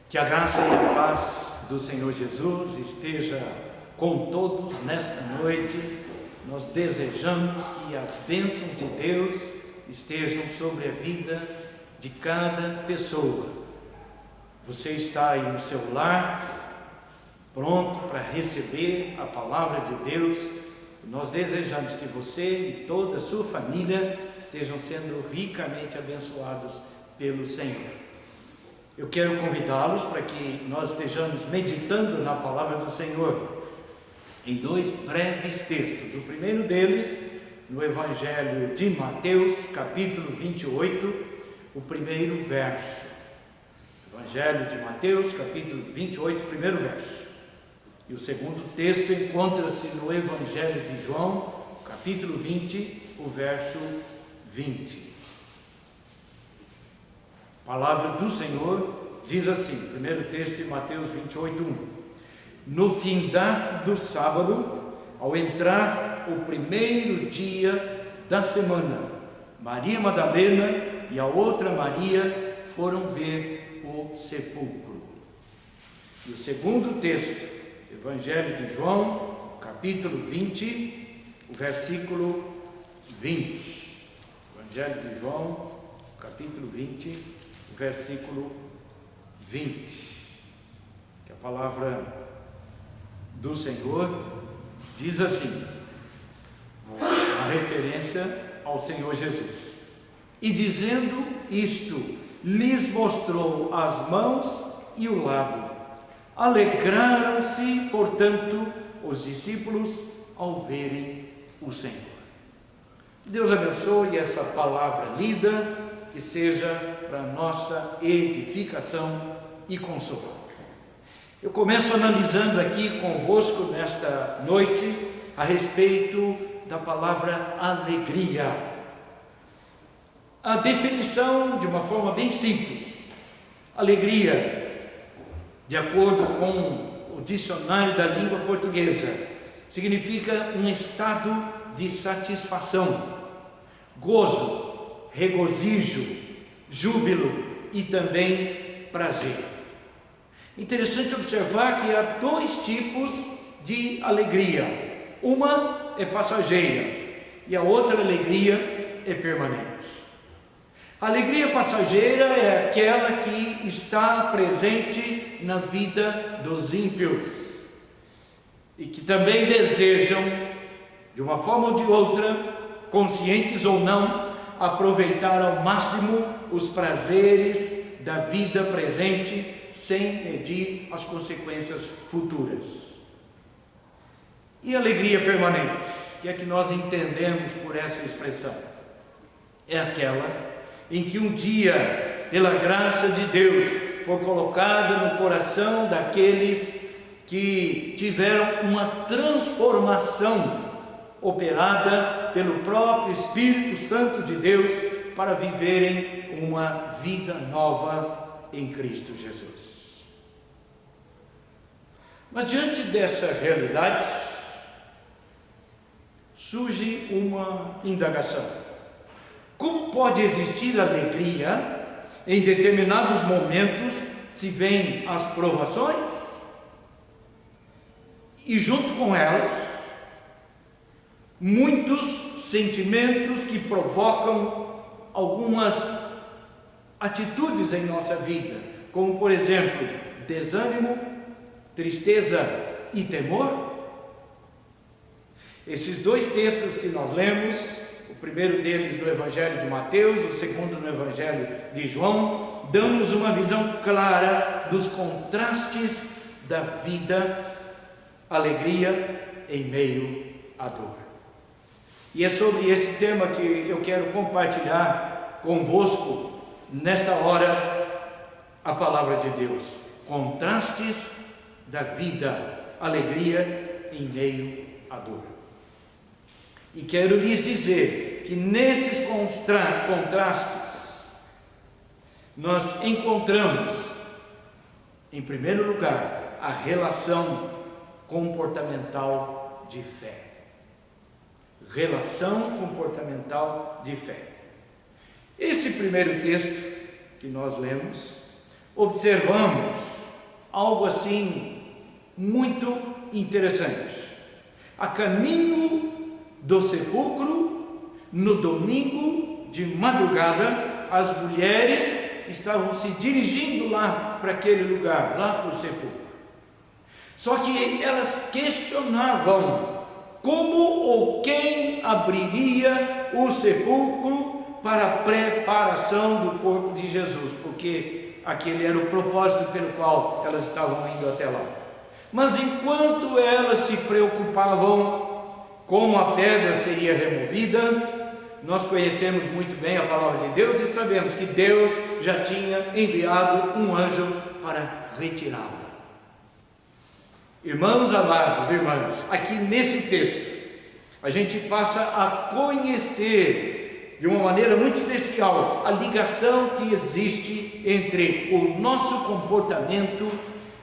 Que a graça e a paz do Senhor Jesus esteja com todos nesta noite. Nós desejamos que as bênçãos de Deus estejam sobre a vida de cada pessoa. Você está aí no seu lar, pronto para receber a palavra de Deus. Nós desejamos que você e toda a sua família estejam sendo ricamente abençoados pelo Senhor. Eu quero convidá-los para que nós estejamos meditando na palavra do Senhor em dois breves textos. O primeiro deles, no Evangelho de Mateus, capítulo 28, o primeiro verso. Evangelho de Mateus, capítulo 28, primeiro verso. E o segundo texto encontra-se no Evangelho de João, capítulo 20, o verso 20. A palavra do Senhor diz assim, primeiro texto de Mateus 28, 1. No findar do sábado, ao entrar o primeiro dia da semana, Maria Madalena e a outra Maria foram ver o sepulcro. E o segundo texto, Evangelho de João, capítulo 20, o versículo 20. Evangelho de João, capítulo 20, versículo 20, que a palavra do Senhor diz assim, a referência ao Senhor Jesus. E dizendo isto, lhes mostrou as mãos e o lado. Alegraram-se, portanto, os discípulos ao verem o Senhor. Deus abençoe essa palavra lida, que seja para nossa edificação e consolo. Eu começo analisando aqui convosco nesta noite a respeito da palavra alegria. A definição de uma forma bem simples. Alegria, de acordo com o dicionário da língua portuguesa, significa um estado de satisfação, gozo, regozijo, júbilo e também prazer. Interessante observar que há dois tipos de alegria. Uma é passageira e a outra alegria é permanente. A alegria passageira é aquela que está presente na vida dos ímpios e que também desejam, de uma forma ou de outra, conscientes ou não, aproveitar ao máximo os prazeres da vida presente sem medir as consequências futuras. E alegria permanente, que é que nós entendemos por essa expressão? É aquela em que um dia, pela graça de Deus, foi colocado no coração daqueles que tiveram uma transformação operada pelo próprio Espírito Santo de Deus para viverem uma vida nova em Cristo Jesus. Mas diante dessa realidade, surge uma indagação. Como pode existir alegria em determinados momentos se vêm as provações e junto com elas muitos sentimentos que provocam algumas atitudes em nossa vida, como por exemplo, desânimo, tristeza e temor? Esses dois textos que nós lemos, o primeiro deles no Evangelho de Mateus, o segundo no Evangelho de João, dão-nos uma visão clara dos contrastes da vida, alegria em meio à dor. E é sobre esse tema que eu quero compartilhar convosco, nesta hora, a palavra de Deus. Contrastes da vida, alegria em meio à dor. E quero lhes dizer que nesses contrastes, nós encontramos, em primeiro lugar, a relação comportamental de fé. Relação comportamental de fé. Esse primeiro texto que nós lemos, observamos algo assim muito interessante. A caminho do sepulcro, no domingo de madrugada, as mulheres estavam se dirigindo lá para aquele lugar, lá para o sepulcro. Só que elas questionavam como ou quem abriria o sepulcro para a preparação do corpo de Jesus, porque aquele era o propósito pelo qual elas estavam indo até lá. Mas enquanto elas se preocupavam como a pedra seria removida, nós conhecemos muito bem a palavra de Deus e sabemos que Deus já tinha enviado um anjo para retirá-la. Irmãos amados, irmãs, aqui nesse texto, a gente passa a conhecer de uma maneira muito especial a ligação que existe entre o nosso comportamento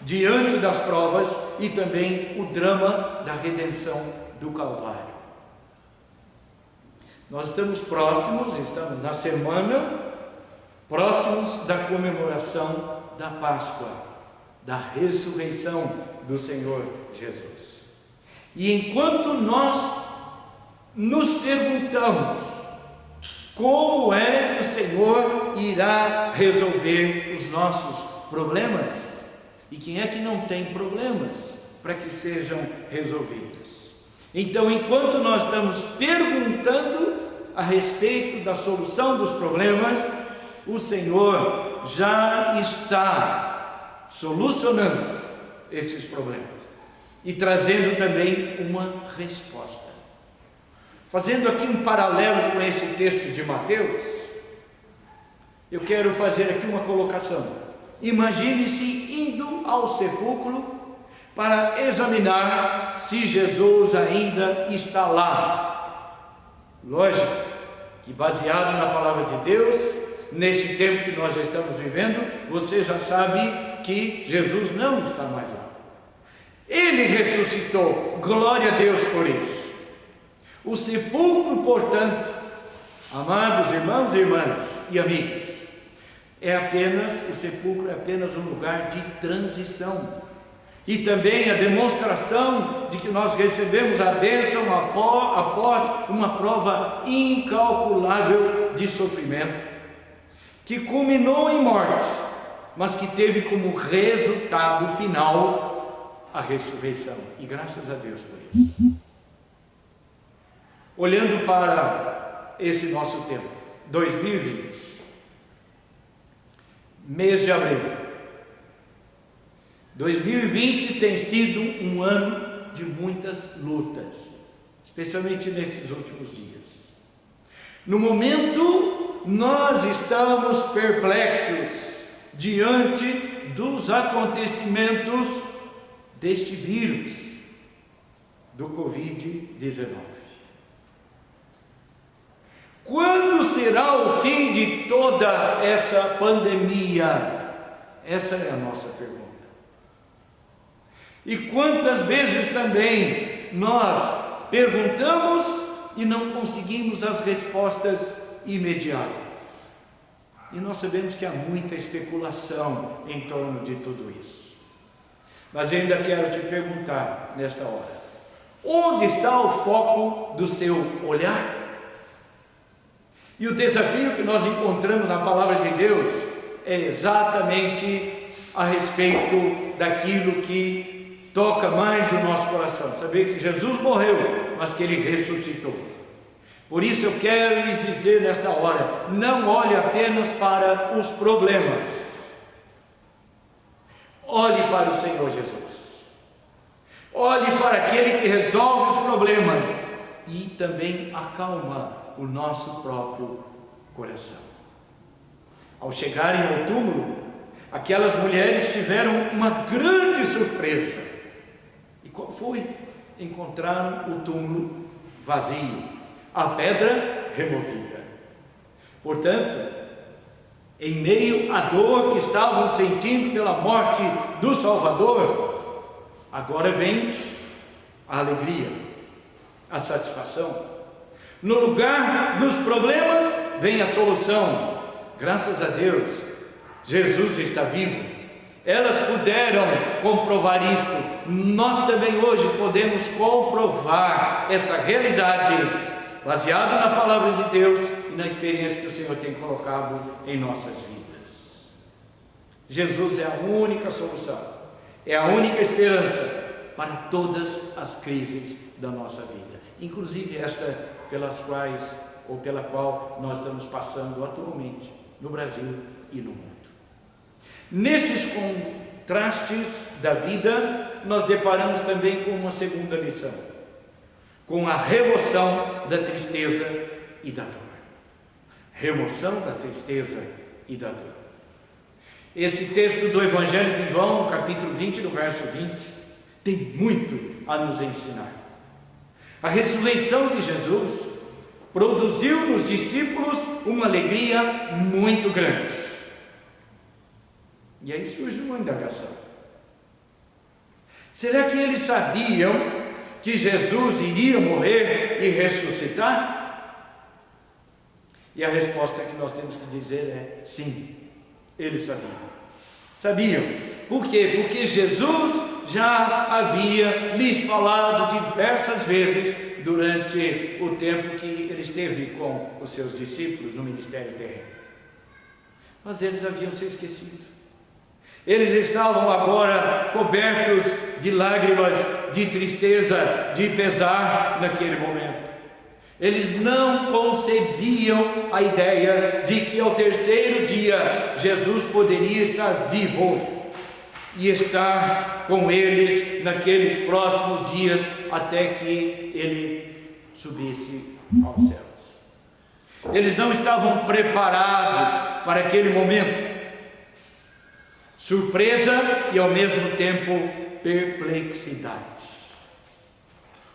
diante das provas e também o drama da redenção do Calvário. Nós estamos na semana próximos da comemoração da Páscoa, da ressurreição do Senhor Jesus. E enquanto nós nos perguntamos como é que o Senhor irá resolver os nossos problemas, e quem é que não tem problemas para que sejam resolvidos? Então, enquanto nós estamos perguntando a respeito da solução dos problemas, o Senhor já está solucionando esses problemas e trazendo também uma resposta. Fazendo aqui um paralelo com esse texto de Mateus, eu quero fazer aqui uma colocação. Imagine-se indo ao sepulcro para examinar se Jesus ainda está lá. Lógico que, baseado na palavra de Deus, nesse tempo que nós já estamos vivendo, você já sabe que Jesus não está mais lá. Ele ressuscitou, glória a Deus por isso. O sepulcro, portanto, amados irmãos e irmãs e amigos, o sepulcro é apenas um lugar de transição. E também a demonstração de que nós recebemos a bênção após uma prova incalculável de sofrimento, que culminou em morte, mas que teve como resultado final a ressurreição. E graças a Deus por isso. Olhando para esse nosso tempo, 2020, mês de abril, 2020 tem sido um ano de muitas lutas, especialmente nesses últimos dias. No momento, nós estamos perplexos diante dos acontecimentos deste vírus, do Covid-19. Quando será o fim de toda essa pandemia? Essa é a nossa pergunta. E quantas vezes também nós perguntamos e não conseguimos as respostas imediatas. E nós sabemos que há muita especulação em torno de tudo isso. Mas ainda quero te perguntar nesta hora: onde está o foco do seu olhar? E o desafio que nós encontramos na palavra de Deus é exatamente a respeito daquilo que toca mais o nosso coração. Saber que Jesus morreu, mas que Ele ressuscitou. Por isso eu quero lhes dizer nesta hora: não olhe apenas para os problemas, olhe para o Senhor Jesus. Olhe para aquele que resolve os problemas e também acalma o nosso próprio coração. Ao chegarem ao túmulo, aquelas mulheres tiveram uma grande surpresa. E qual foi? Encontraram o túmulo vazio, a pedra removida. Portanto, em meio à dor que estavam sentindo pela morte do Salvador, agora vem a alegria, a satisfação. No lugar dos problemas vem a solução. Graças a Deus, Jesus está vivo Elas puderam comprovar isto. Nós também hoje podemos comprovar esta realidade, baseado na palavra de Deus e na experiência que o Senhor tem colocado em nossas vidas. Jesus é a única solução, é a única esperança para todas as crises da nossa vida, inclusive esta pela qual nós estamos passando atualmente no Brasil e no mundo. Nesses contrastes da vida, nós deparamos também com uma segunda lição, com a remoção da tristeza e da dor. Remoção da tristeza e da dor. Esse texto do Evangelho de João, no capítulo 20, no verso 20, tem muito a nos ensinar. A ressurreição de Jesus produziu nos discípulos uma alegria muito grande. E aí surge uma indagação. Será que eles sabiam que Jesus iria morrer e ressuscitar? E a resposta que nós temos que dizer é sim, eles sabiam. Sabiam. Por quê? Porque Jesus já havia lhes falado diversas vezes durante o tempo que ele esteve com os seus discípulos no ministério terreno. Mas eles haviam se esquecido. Eles estavam agora cobertos de lágrimas, de tristeza, de pesar naquele momento. Eles não concebiam a ideia de que ao terceiro dia Jesus poderia estar vivo e estar com eles naqueles próximos dias até que ele subisse aos céus. Eles não estavam preparados para aquele momento. Surpresa e ao mesmo tempo perplexidade.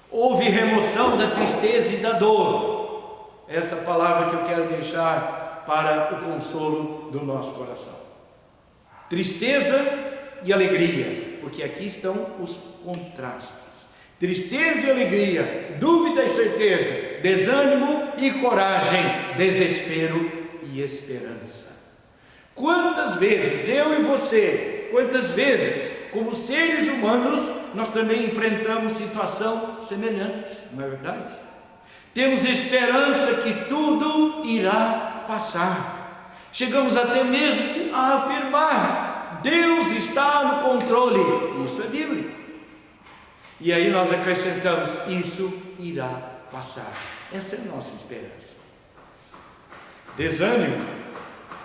Houve remoção da tristeza e da dor. Essa palavra que eu quero deixar para o consolo do nosso coração. Tristeza e alegria, porque aqui estão os contrastes. Tristeza e alegria, dúvida e certeza, desânimo e coragem, desespero e esperança. Quantas vezes eu e você, quantas vezes como seres humanos nós também enfrentamos situação semelhante, não é verdade? Temos esperança que tudo irá passar. Chegamos até mesmo a afirmar: Deus está no controle. Isso é bíblico. E aí nós acrescentamos: isso irá passar. Essa é a nossa esperança. Desânimo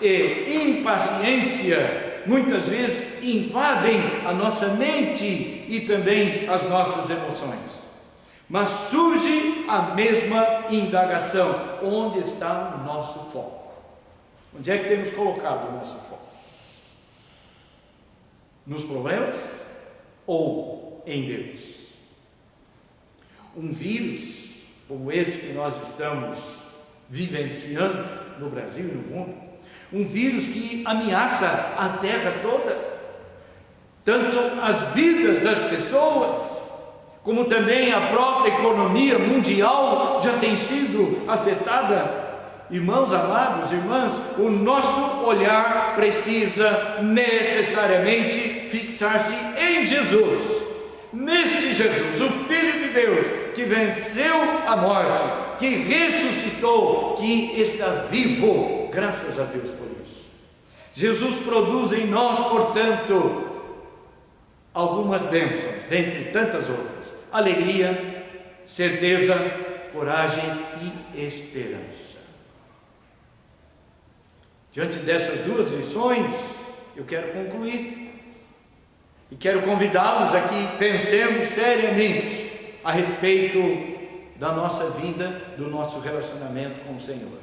e impaciência muitas vezes invadem a nossa mente e também as nossas emoções. Mas surge a mesma indagação: onde está o nosso foco? Onde é que temos colocado o nosso foco? Nos problemas ou em Deus? Um vírus como esse que nós estamos vivenciando no Brasil e no mundo, um vírus que ameaça a terra toda, tanto as vidas das pessoas, como também a própria economia mundial já tem sido afetada. Irmãos amados, irmãs, o nosso olhar precisa necessariamente fixar-se em Jesus, neste Jesus, o Filho de Deus, que venceu a morte, que ressuscitou, que está vivo, graças a Deus por isso. Jesus produz em nós, portanto, algumas bênçãos, dentre tantas outras: alegria, certeza, coragem e esperança. Diante dessas duas lições, eu quero concluir e quero convidá-los a que pensemos seriamente a respeito da nossa vida, do nosso relacionamento com o Senhor.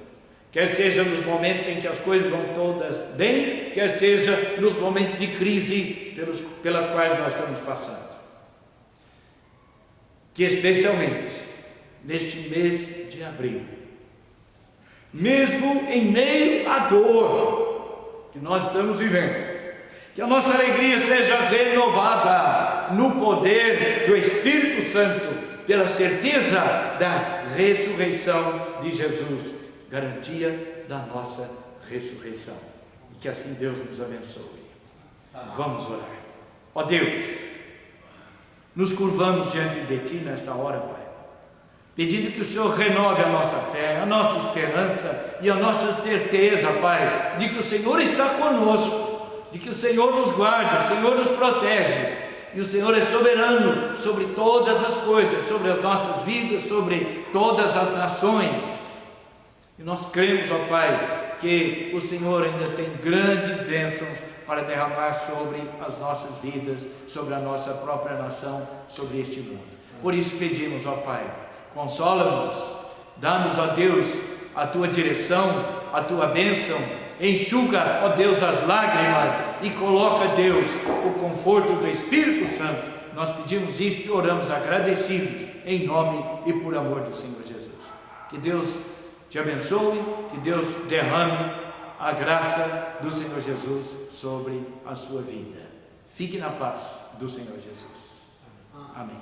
Quer seja nos momentos em que as coisas vão todas bem, quer seja nos momentos de crise pelas quais nós estamos passando. Que especialmente neste mês de abril, mesmo em meio à dor que nós estamos vivendo, que a nossa alegria seja renovada no poder do Espírito Santo, pela certeza da ressurreição de Jesus, garantia da nossa ressurreição. E que assim Deus nos abençoe. Vamos orar. Ó Deus, nos curvamos diante de Ti nesta hora, Pai, pedindo que o Senhor renove a nossa fé, a nossa esperança e a nossa certeza, Pai, de que o Senhor está conosco, de que o Senhor nos guarda, o Senhor nos protege, e o Senhor é soberano sobre todas as coisas, sobre as nossas vidas, sobre todas as nações. E nós cremos, ó Pai, que o Senhor ainda tem grandes bênçãos para derramar sobre as nossas vidas, sobre a nossa própria nação, sobre este mundo. Por isso pedimos, ó Pai, consola-nos, dá-nos, ó Deus, a Tua direção, a Tua bênção, enxuga, ó Deus, as lágrimas e coloca, Deus, o conforto do Espírito Santo. Nós pedimos isto e oramos agradecidos, em nome e por amor do Senhor Jesus. Que Deus te abençoe, que Deus derrame a graça do Senhor Jesus sobre a sua vida. Fique na paz do Senhor Jesus. Amém.